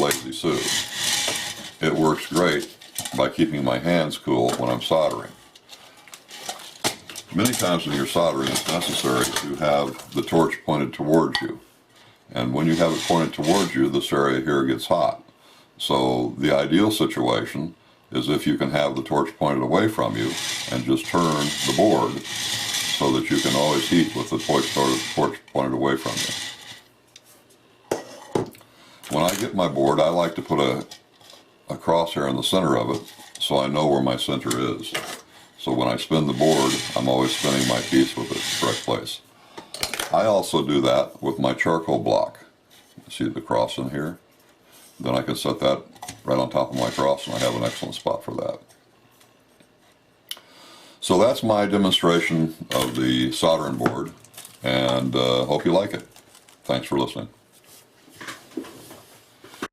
Lazy Sue. It works great by keeping my hands cool when I'm soldering. Many times when you're soldering, it's necessary to have the torch pointed towards you. And when you have it pointed towards you, this area here gets hot. So the ideal situation is if you can have the torch pointed away from you and just turn the board so that you can always heat with the torch pointed away from you. When I get my board, I like to put a crosshair in the center of it so I know where my center is. So when I spin the board, I'm always spinning my piece with the correct place. I also do that with my charcoal block. See the cross in here? Then I can set that right on top of my cross and I have an excellent spot for that. So that's my demonstration of the soldering board, and hope you like it. Thanks for listening.